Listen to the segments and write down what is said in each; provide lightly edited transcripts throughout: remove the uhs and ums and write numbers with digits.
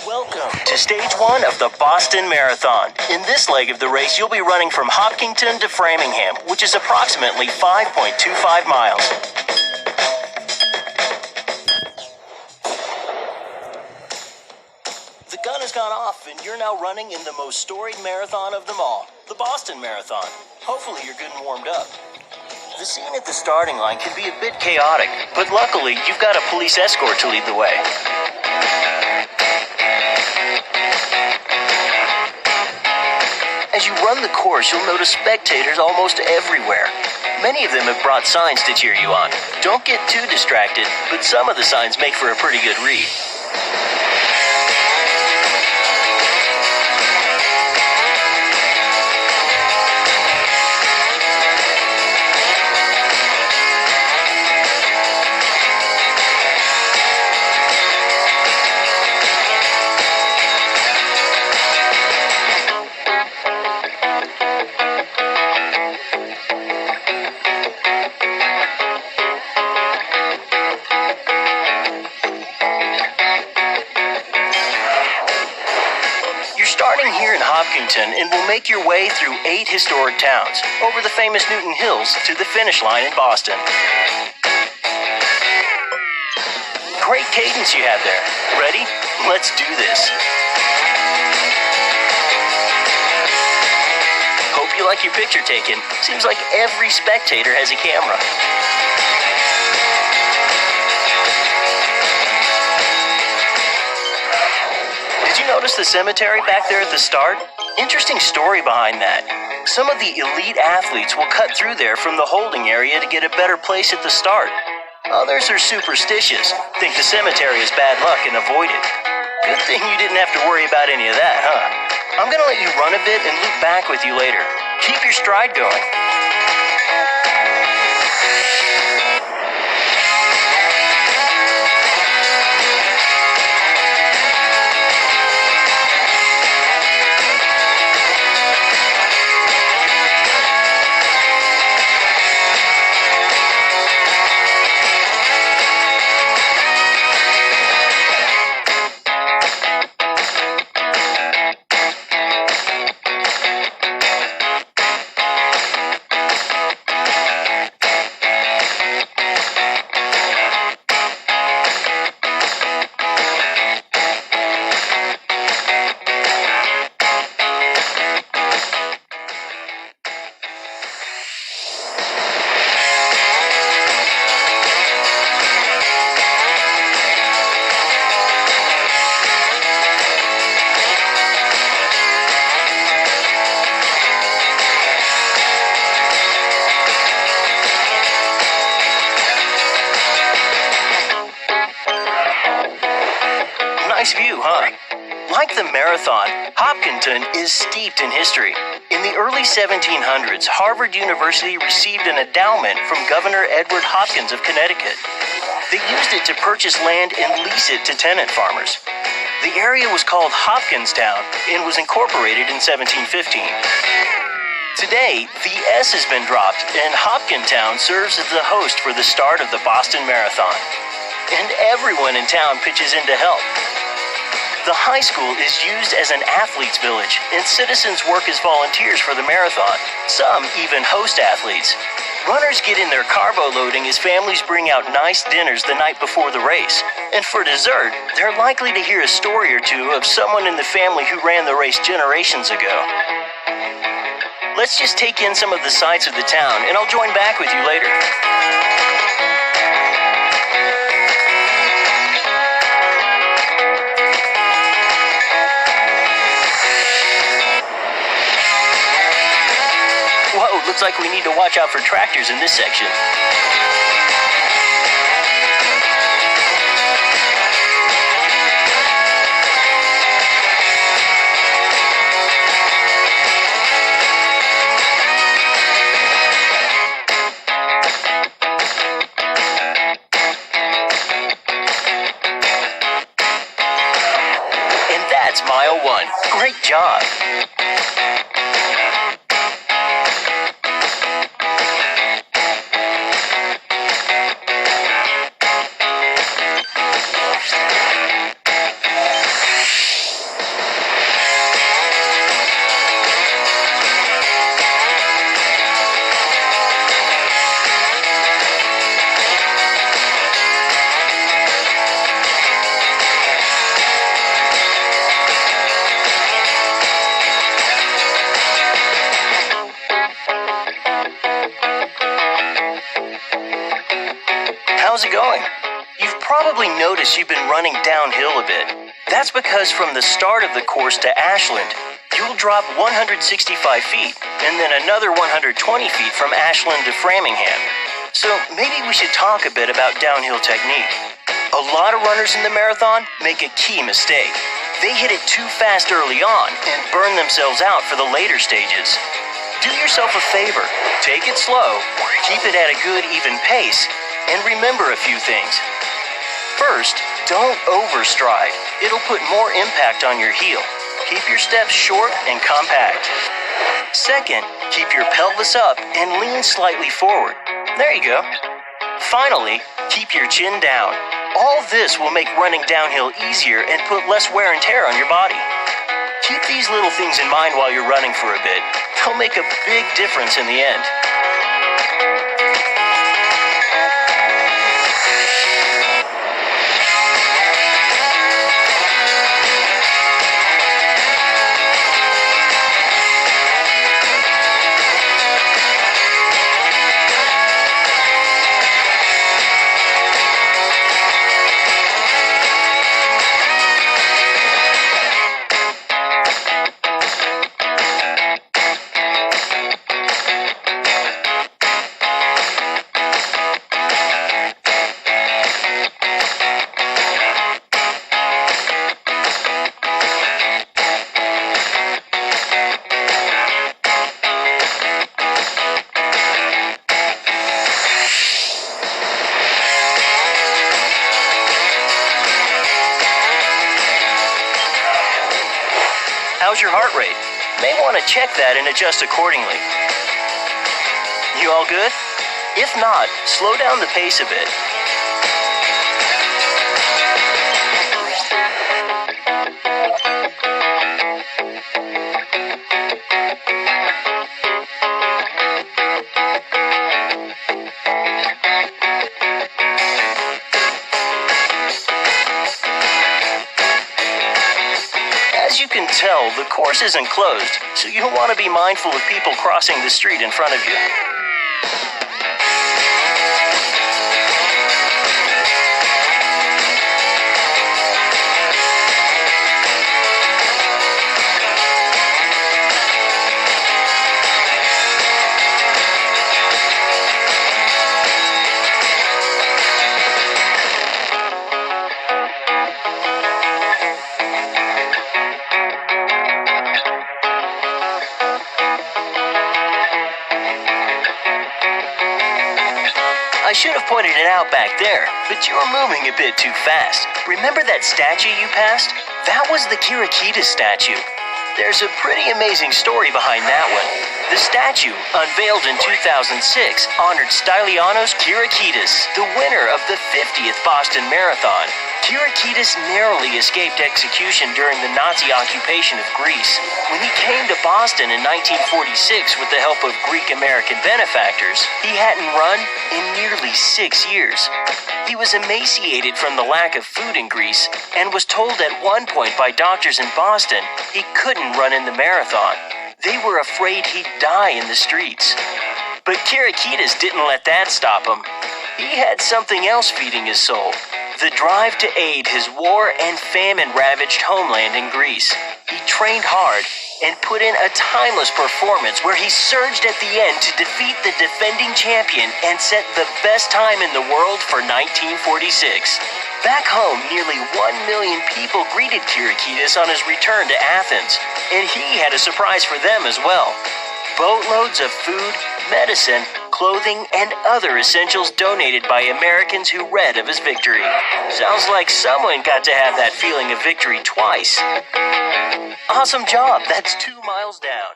Welcome to stage one of the Boston Marathon. In this leg of the race, you'll be running from Hopkinton to Framingham, which is approximately 5.25 miles. The gun has gone off, and you're now running in the most storied marathon of them all, the Boston Marathon. Hopefully you're good and warmed up. The scene at the starting line can be a bit chaotic, but luckily you've got a police escort to lead the way. As you run the course, you'll notice spectators almost everywhere. Many of them have brought signs to cheer you on. Don't get too distracted, but some of the signs make for a pretty good read. Starting here in Hopkinton and will make your way through 8 historic towns, over the famous Newton Hills to the finish line in Boston. Great cadence you have there. Ready? Let's do this. Hope you like your picture taken. Seems like every spectator has a camera. Notice the cemetery back there at the start? Interesting story behind that. Some of the elite athletes will cut through there from the holding area to get a better place at the start. Others are superstitious, think the cemetery is bad luck and avoid it. Good thing you didn't have to worry about any of that, huh? I'm gonna let you run a bit and loop back with you later. Keep your stride going. Nice view, huh? Like the marathon, Hopkinton is steeped in history. In the early 1700s, Harvard University received an endowment from Governor Edward Hopkins of Connecticut. They used it to purchase land and lease it to tenant farmers. The area was called Hopkinstown and was incorporated in 1715. Today, the S has been dropped, and Hopkintown serves as the host for the start of the Boston Marathon. And everyone in town pitches in to help. The high school is used as an athlete's village, and citizens work as volunteers for the marathon. Some even host athletes. Runners get in their carbo loading as families bring out nice dinners the night before the race. And for dessert, they're likely to hear a story or two of someone in the family who ran the race generations ago. Let's just take in some of the sights of the town, and I'll join back with you later. Whoa, looks like we need to watch out for tractors in this section. And that's mile 1. Great job. probably noticed you've been running downhill a bit. That's because from the start of the course to Ashland, you'll drop 165 feet and then another 120 feet from Ashland to Framingham. So maybe we should talk a bit about downhill technique. A lot of runners in the marathon make a key mistake. They hit it too fast early on and burn themselves out for the later stages. Do yourself a favor, take it slow, keep it at a good even pace, and remember a few things. First, don't overstride. It'll put more impact on your heel. Keep your steps short and compact. Second, keep your pelvis up and lean slightly forward. There you go. Finally, keep your chin down. All this will make running downhill easier and put less wear and tear on your body. Keep these little things in mind while you're running for a bit. They'll make a big difference in the end. How's your heart rate? May want to check that and adjust accordingly. You all good? If not, slow down the pace a bit. As you can tell, the course isn't closed, so you'll want to be mindful of people crossing the street in front of you. I should have pointed it out back there, but you were moving a bit too fast. Remember that statue you passed? That was the Kirakitas statue. There's a pretty amazing story behind that one. The statue, unveiled in 2006, honored Stylianos Kirakitas, the winner of the 50th Boston Marathon. Kirakitas narrowly escaped execution during the Nazi occupation of Greece. When he came to Boston in 1946 with the help of Greek-American benefactors, he hadn't run in nearly 6 years. He was emaciated from the lack of food in Greece and was told at one point by doctors in Boston he couldn't run in the marathon. They were afraid he'd die in the streets. But Kirakitas didn't let that stop him. He had something else feeding his soul: the drive to aid his war and famine-ravaged homeland in Greece. He trained hard and put in a timeless performance where he surged at the end to defeat the defending champion and set the best time in the world for 1946. Back home, nearly 1 million people greeted Kirakitas on his return to Athens, and he had a surprise for them as well. Boatloads of food, medicine, clothing, and other essentials donated by Americans who read of his victory. Sounds like someone got to have that feeling of victory twice. Awesome job, that's 2 miles down.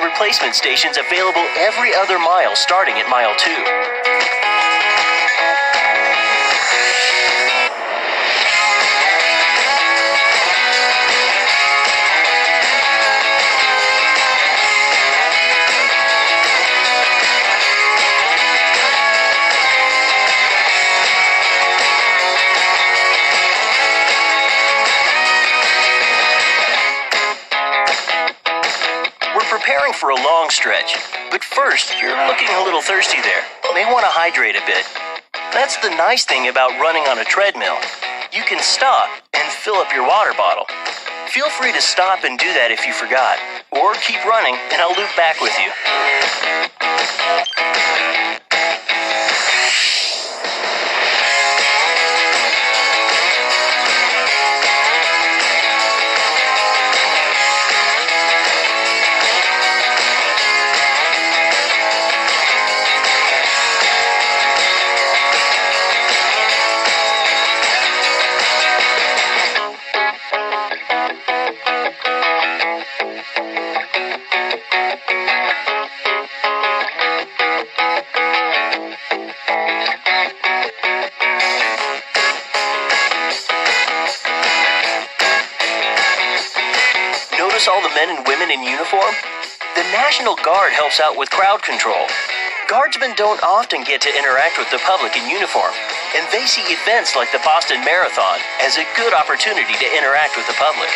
replacement stations available every other mile starting at mile 2. Preparing for a long stretch, but first, you're looking a little thirsty there. May want to hydrate a bit. That's the nice thing about running on a treadmill. You can stop and fill up your water bottle. Feel free to stop and do that if you forgot, or keep running and I'll loop back with you. All the men and women in uniform? The National Guard helps out with crowd control. Guardsmen don't often get to interact with the public in uniform, and they see events like the Boston Marathon as a good opportunity to interact with the public.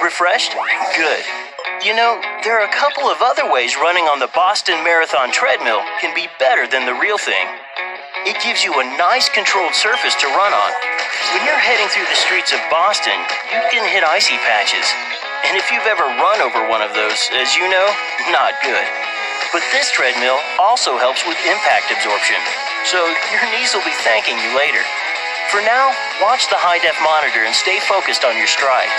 Refreshed? Good. You know, there are a couple of other ways running on the Boston Marathon treadmill can be better than the real thing. It gives you a nice controlled surface to run on. When you're heading through the streets of Boston, you can hit icy patches. And if you've ever run over one of those, as you know, not good. But this treadmill also helps with impact absorption, so your knees will be thanking you later. For now, watch the high-def monitor and stay focused on your stride.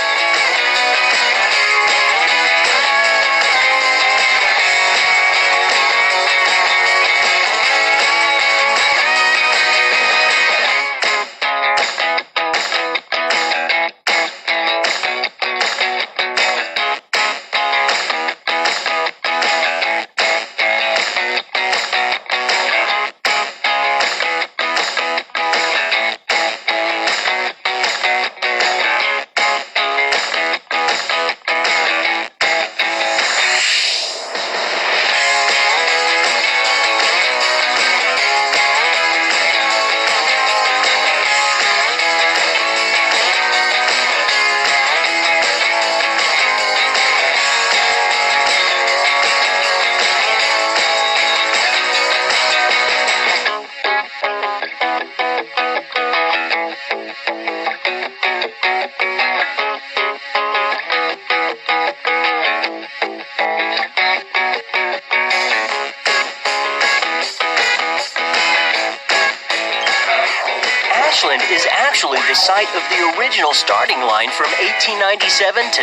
Ashland is actually the site of the original starting line from 1897 to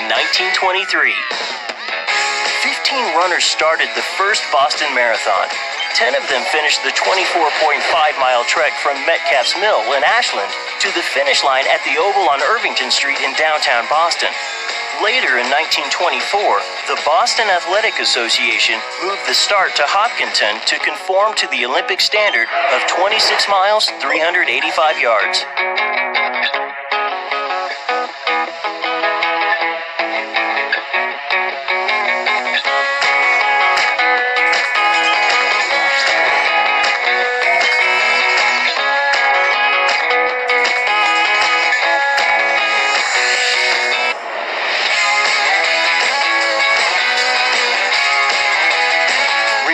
1923. 15 runners started the first Boston Marathon. 10 of them finished the 24.5-mile trek from Metcalf's Mill in Ashland to the finish line at the Oval on Irvington Street in downtown Boston. Later in 1924, the Boston Athletic Association moved the start to Hopkinton to conform to the Olympic standard of 26 miles, 385 yards.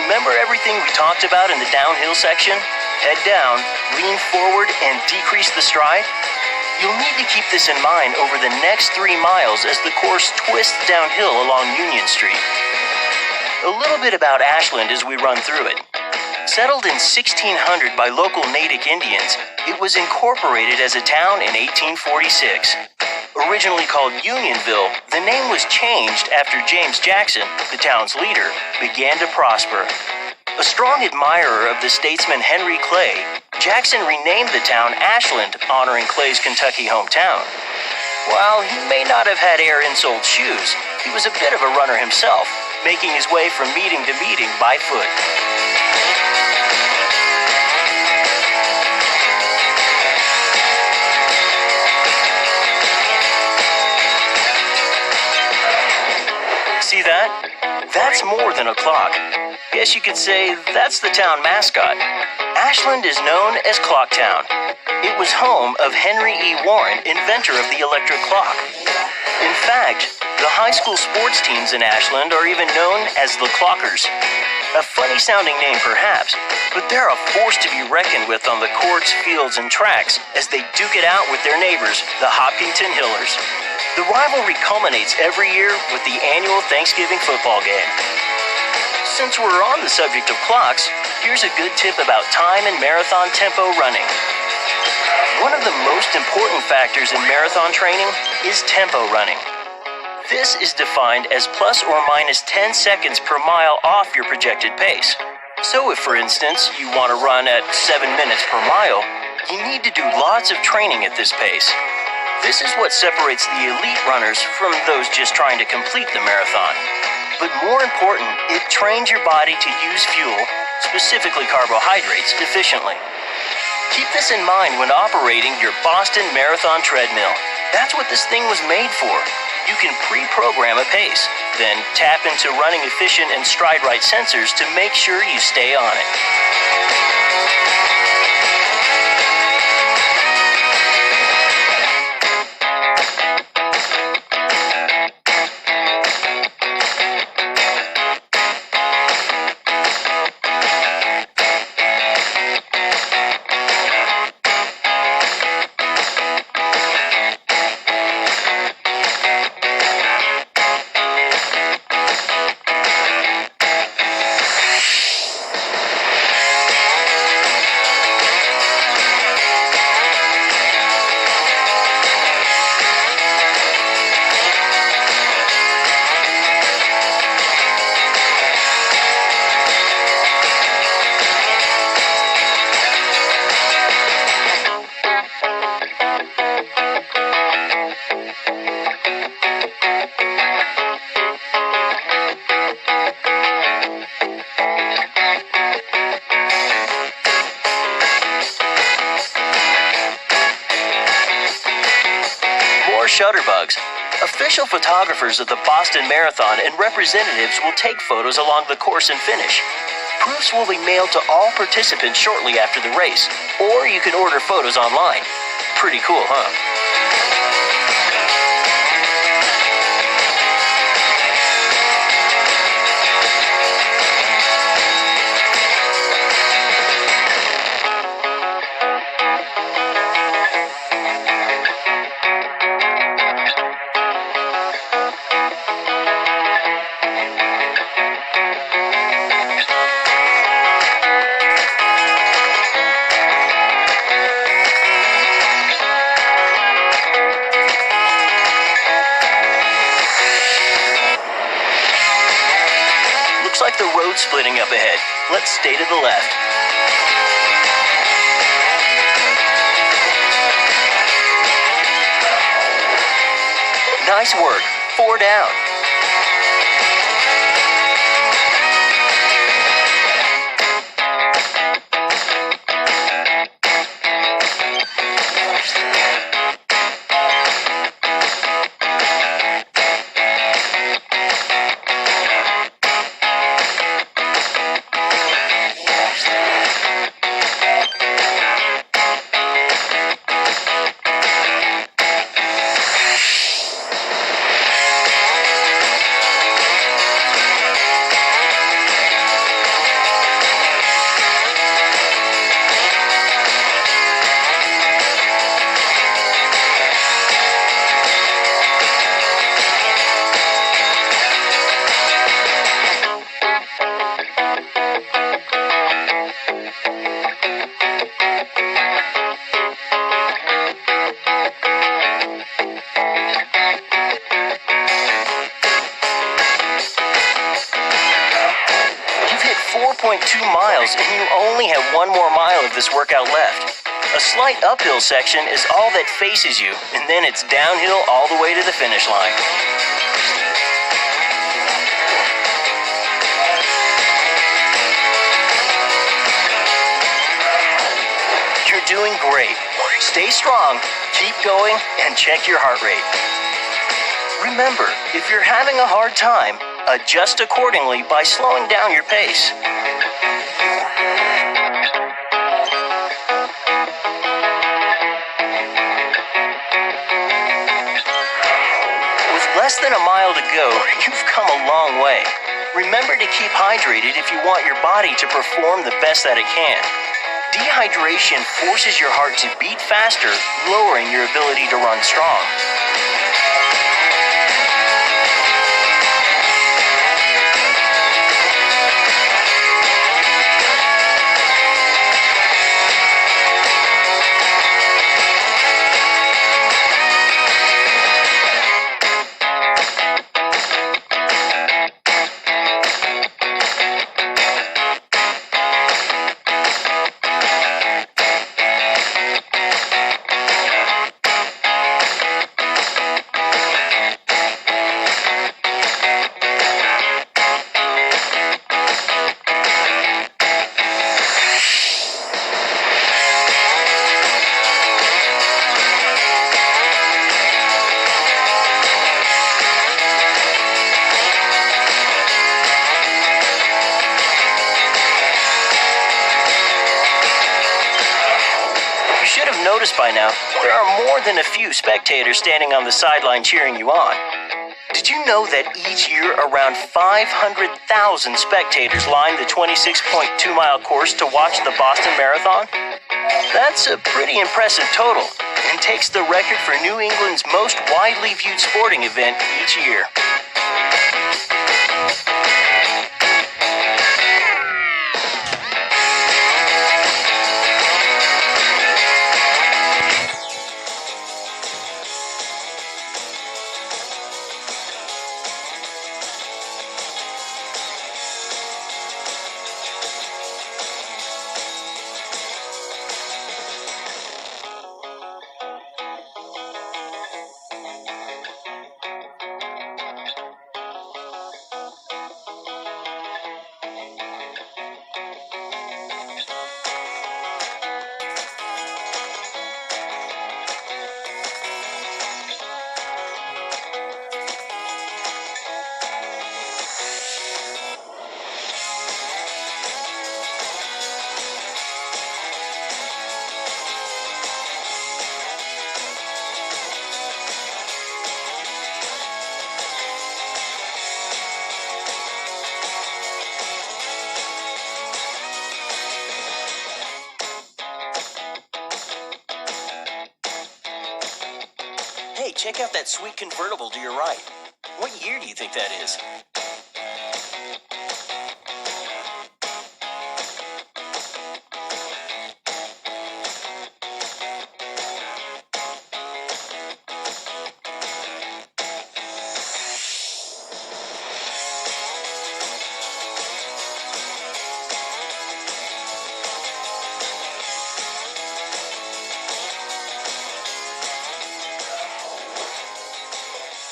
Remember everything we talked about in the downhill section? Head down, lean forward, and decrease the stride? You'll need to keep this in mind over the next 3 miles as the course twists downhill along Union Street. A little bit about Ashland as we run through it. Settled in 1600 by local Natick Indians, it was incorporated as a town in 1846. Originally called Unionville, the name was changed after James Jackson, the town's leader, began to prosper. A strong admirer of the statesman Henry Clay, Jackson renamed the town Ashland, honoring Clay's Kentucky hometown. While he may not have had air-insoled shoes, he was a bit of a runner himself, making his way from meeting to meeting by foot. See that? That's more than a clock. Guess you could say that's the town mascot. Ashland is known as Clocktown. It was home of Henry E. Warren, inventor of the electric clock. In fact, the high school sports teams in Ashland are even known as the Clockers. A funny-sounding name perhaps, but they're a force to be reckoned with on the courts, fields, and tracks as they duke it out with their neighbors, the Hopkinton Hillers. The rivalry culminates every year with the annual Thanksgiving football game. Since we're on the subject of clocks, here's a good tip about time and marathon tempo running. One of the most important factors in marathon training is tempo running. This is defined as plus or minus 10 seconds per mile off your projected pace. So if, for instance, you want to run at 7 minutes per mile, you need to do lots of training at this pace. This is what separates the elite runners from those just trying to complete the marathon. But more important, it trains your body to use fuel, specifically carbohydrates, efficiently. Keep this in mind when operating your Boston Marathon treadmill. That's what this thing was made for. You can pre-program a pace, then tap into running efficient and stride right sensors to make sure you stay on it. Shutterbugs. Official photographers of the Boston Marathon and representatives will take photos along the course and finish. Proofs will be mailed to all participants shortly after the race, or you can order photos online. Pretty cool, huh? Looks like the road's splitting up ahead. Let's stay to the left. Nice work. 4 down. miles and you only have one more mile of this workout left. A slight uphill section is all that faces you, and then it's downhill all the way to the finish line. You're doing great. Stay strong, keep going, and check your heart rate. Remember, if you're having a hard time, adjust accordingly by slowing down your pace. With less than a mile to go, you've come a long way. Remember to keep hydrated if you want your body to perform the best that it can. Dehydration forces your heart to beat faster, lowering your ability to run strong. Noticed by now, there are more than a few spectators standing on the sideline cheering you on. Did you know that each year around 500,000 spectators line the 26.2-mile course to watch the Boston Marathon? That's a pretty impressive total and takes the record for New England's most widely viewed sporting event each year. Hey, check out that sweet convertible to your right. What year do you think that is?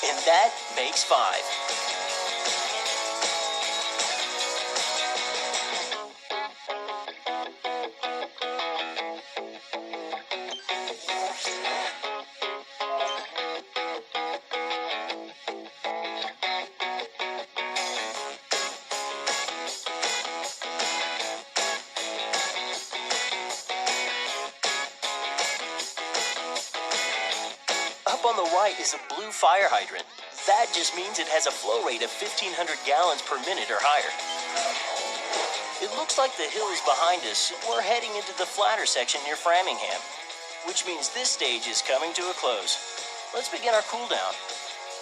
And that makes 5. Up on the right is a blue fire hydrant. That just means it has a flow rate of 1,500 gallons per minute or higher. It looks like the hill is behind us. We're heading into the flatter section near Framingham, which means this stage is coming to a close. Let's begin our cool down.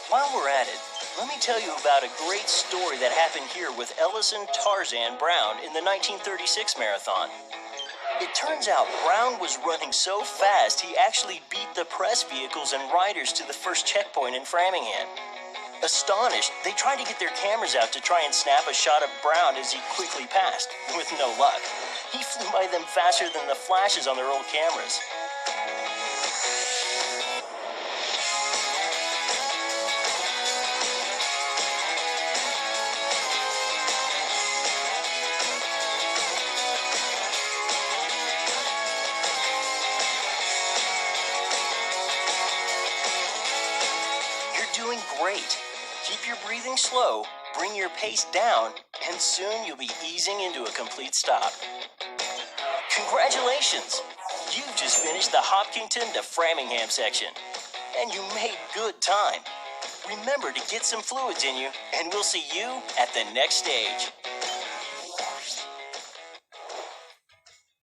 While we're at it, let me tell you about a great story that happened here with Ellison Tarzan Brown in the 1936 marathon. It turns out Brown was running so fast he actually beat the press vehicles and riders to the first checkpoint in Framingham. Astonished, they tried to get their cameras out to try and snap a shot of Brown as he quickly passed, with no luck. He flew by them faster than the flashes on their old cameras. You're doing great. Keep your breathing slow, bring your pace down, and soon you'll be easing into a complete stop. Congratulations! You've just finished the Hopkinton to Framingham section, and you made good time. Remember to get some fluids in you, and we'll see you at the next stage.